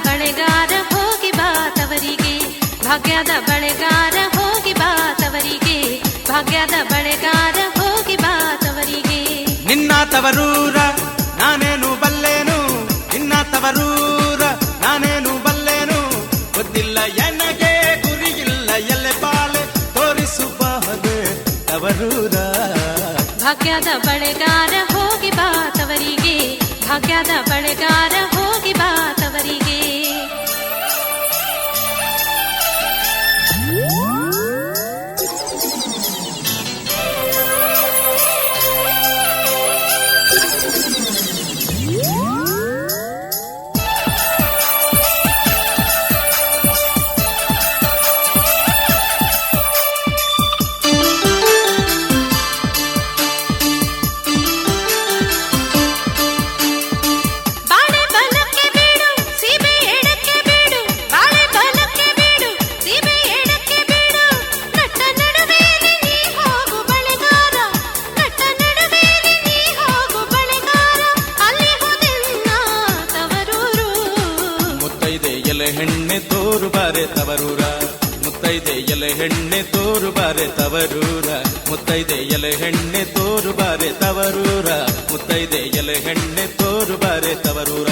ಬಳೆಗಾರ ಹೋಗಿ ಬಾ ತವರಿಗೆ, ಭಾಗ್ಯದ ಬಳೆಗಾರ ಹೋಗಿ ಬಾ ತವರಿಗೆ, ಭಾಗ್ಯದ ಬಳೆಗಾರ ಹೋಗಿ ಬಾ ತವರಿಗೆ. ನಿನ್ನ ತವರೂರ ನಾನೇನು ಬಲ್ಲೇನು, ನಿನ್ನ ತವರೂರ ನಾನೇನು ಬಲ್ಲೇನು, ಗೊತ್ತಿಲ್ಲ ಎನಗೆ ಗುರಿಯಿಲ್ಲ ಎಲೆ ಬಾಳೆ ತೋರಿಸುಬಾರದೆ ತವರೂರ. ಭಾಗ್ಯದ ಬಳೆಗಾರ ಹೋಗಿ ಬಾ ತವರಿಗೆ, ಭಾಗ್ಯದ ಬಳೆಗಾರ ಹೋಗಿ ಬಾ ತವರಿಗೆ. ಎಲೆ ಹೆಣ್ಣೆ ತೋರು ಬಾರೆ ತವರೂರ, ಮುತ್ತೈದೆ ಎಲೆ ಹೆಣ್ಣೆ ತೋರು ಬಾರೆ ತವರೂರ, ಮುತ್ತೈದೆ ಎಲೆ ಹೆಣ್ಣೆ ತೋರು ಬಾರೆ ತವರೂರ, ಮುತ್ತೈದೆ ಎಲೆ ಹೆಣ್ಣೆ ತೋರು ಬಾರೆ ತವರೂರ.